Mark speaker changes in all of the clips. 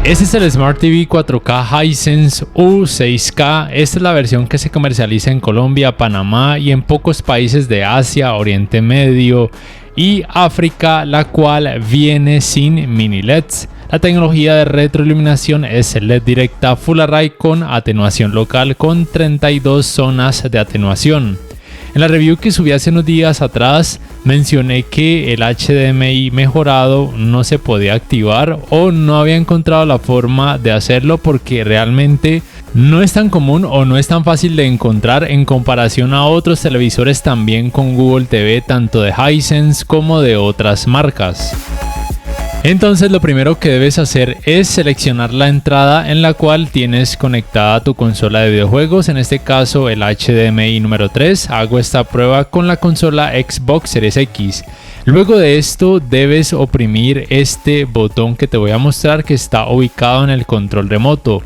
Speaker 1: Este es el Smart TV 4K Hisense U6K. Esta es la versión que se comercializa en Colombia, Panamá y en pocos países de Asia, Oriente Medio y África, la cual viene sin mini LEDs. La tecnología de retroiluminación es LED directa Full Array con atenuación local con 32 zonas de atenuación. En la review que subí hace unos días atrás mencioné que el HDMI mejorado no se podía activar o no había encontrado la forma de hacerlo porque realmente no es tan común o no es tan fácil de encontrar en comparación a otros televisores también con Google TV, tanto de Hisense como de otras marcas. Entonces lo primero que debes hacer es seleccionar la entrada en la cual tienes conectada tu consola de videojuegos, en este caso el HDMI número 3. Hago esta prueba con la consola Xbox Series X. Luego de esto debes oprimir este botón que te voy a mostrar que está ubicado en el control remoto.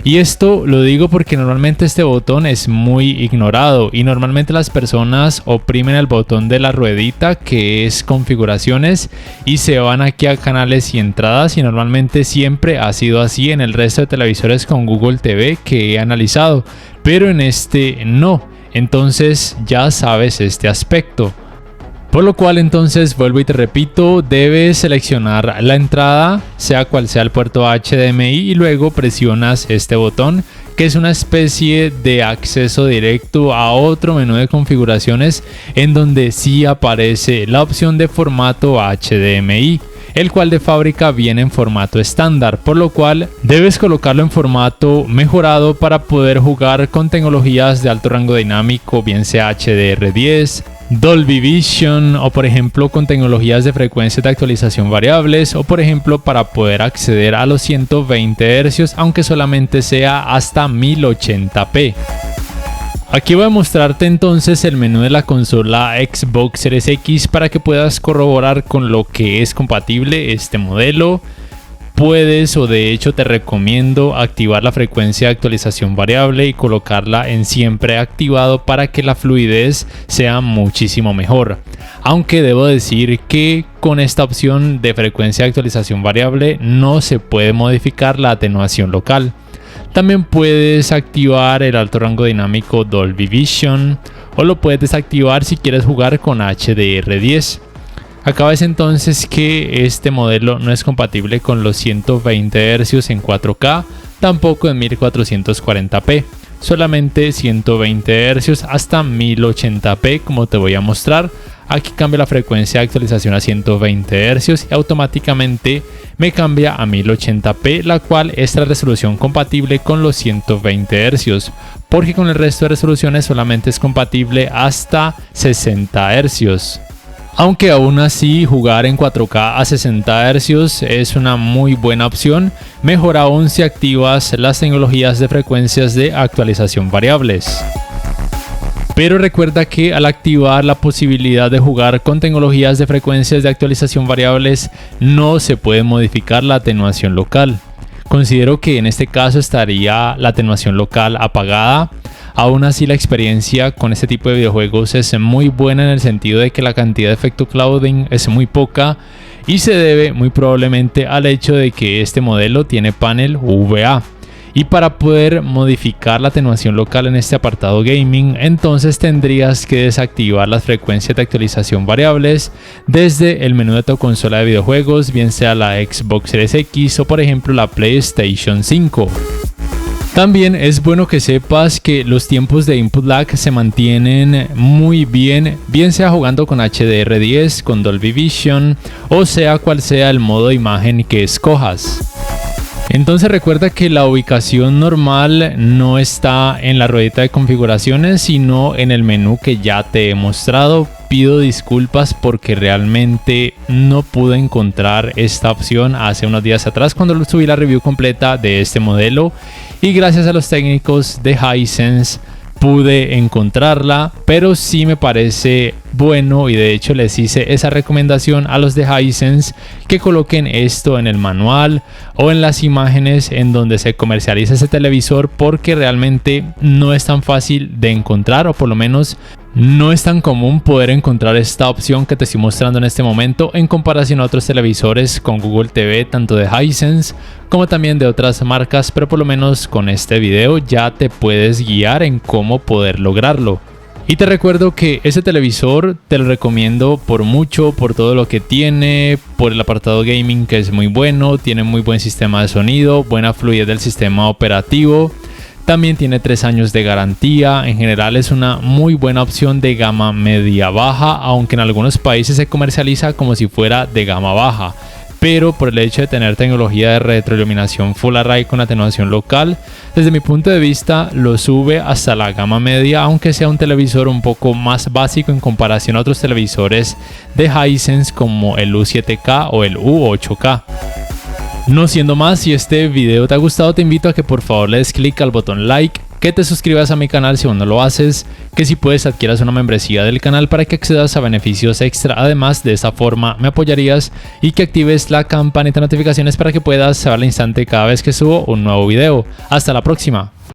Speaker 1: Y esto lo digo porque normalmente este botón es muy ignorado y normalmente las personas oprimen el botón de la ruedita que es configuraciones y se van aquí a canales y entradas, y normalmente siempre ha sido así en el resto de televisores con Google TV que he analizado, pero en este no. Entonces ya sabes este aspecto. Por lo cual entonces vuelvo y te repito, debes seleccionar la entrada, sea cual sea el puerto HDMI, y luego presionas este botón que es una especie de acceso directo a otro menú de configuraciones en donde sí aparece la opción de formato HDMI, el cual de fábrica viene en formato estándar, por lo cual debes colocarlo en formato mejorado para poder jugar con tecnologías de alto rango dinámico, bien sea HDR10, Dolby Vision o por ejemplo con tecnologías de frecuencias de actualización variables, o por ejemplo para poder acceder a los 120 Hz aunque solamente sea hasta 1080p. Aquí voy a mostrarte entonces el menú de la consola Xbox Series X para que puedas corroborar con lo que es compatible este modelo. Puedes, o de hecho te recomiendo, activar la frecuencia de actualización variable y colocarla en siempre activado para que la fluidez sea muchísimo mejor. Aunque debo decir que con esta opción de frecuencia de actualización variable no se puede modificar la atenuación local. También puedes activar el alto rango dinámico Dolby Vision o lo puedes desactivar si quieres jugar con HDR10. Acá ves entonces que este modelo no es compatible con los 120 Hz en 4K, tampoco en 1440p, solamente 120 Hz hasta 1080p como te voy a mostrar. Aquí cambia la frecuencia de actualización a 120 Hz y automáticamente me cambia a 1080p, la cual es la resolución compatible con los 120 Hz, porque con el resto de resoluciones solamente es compatible hasta 60 Hz. Aunque aún así jugar en 4K a 60 Hz es una muy buena opción, mejor aún si activas las tecnologías de frecuencias de actualización variables. Pero recuerda que al activar la posibilidad de jugar con tecnologías de frecuencias de actualización variables no se puede modificar la atenuación local. Considero que en este caso estaría la atenuación local apagada. Aún así la experiencia con este tipo de videojuegos es muy buena en el sentido de que la cantidad de efecto clouding es muy poca y se debe muy probablemente al hecho de que este modelo tiene panel VA. Y para poder modificar la atenuación local en este apartado gaming, entonces tendrías que desactivar las frecuencias de actualización variables desde el menú de tu consola de videojuegos, bien sea la Xbox Series X o por ejemplo la PlayStation 5. También es bueno que sepas que los tiempos de input lag se mantienen muy bien, bien sea jugando con HDR10, con Dolby Vision o sea cual sea el modo de imagen que escojas. Entonces recuerda que la ubicación normal no está en la ruedita de configuraciones, sino en el menú que ya te he mostrado. Pido disculpas porque realmente no pude encontrar esta opción hace unos días atrás cuando subí la review completa de este modelo, y gracias a los técnicos de Hisense pude encontrarla, pero sí me parece bueno, y de hecho les hice esa recomendación a los de Hisense que coloquen esto en el manual o en las imágenes en donde se comercializa ese televisor, porque realmente no es tan fácil de encontrar, o por lo menos no es tan común poder encontrar esta opción que te estoy mostrando en este momento en comparación a otros televisores con Google TV, tanto de Hisense como también de otras marcas, pero por lo menos con este video ya te puedes guiar en cómo poder lograrlo. Y te recuerdo que ese televisor te lo recomiendo por mucho, por todo lo que tiene, por el apartado gaming que es muy bueno, tiene muy buen sistema de sonido, buena fluidez del sistema operativo. También tiene 3 años de garantía. En general es una muy buena opción de gama media baja, aunque en algunos países se comercializa como si fuera de gama baja. Pero por el hecho de tener tecnología de retroiluminación Full Array con atenuación local, desde mi punto de vista lo sube hasta la gama media, aunque sea un televisor un poco más básico en comparación a otros televisores de Hisense como el U7K o el U8K. No siendo más, si este video te ha gustado, te invito a que por favor le des clic al botón like, que te suscribas a mi canal si aún no lo haces, que si puedes adquieras una membresía del canal para que accedas a beneficios extra. Además, de esa forma me apoyarías, y que actives la campanita de notificaciones para que puedas saber al instante cada vez que subo un nuevo video. Hasta la próxima.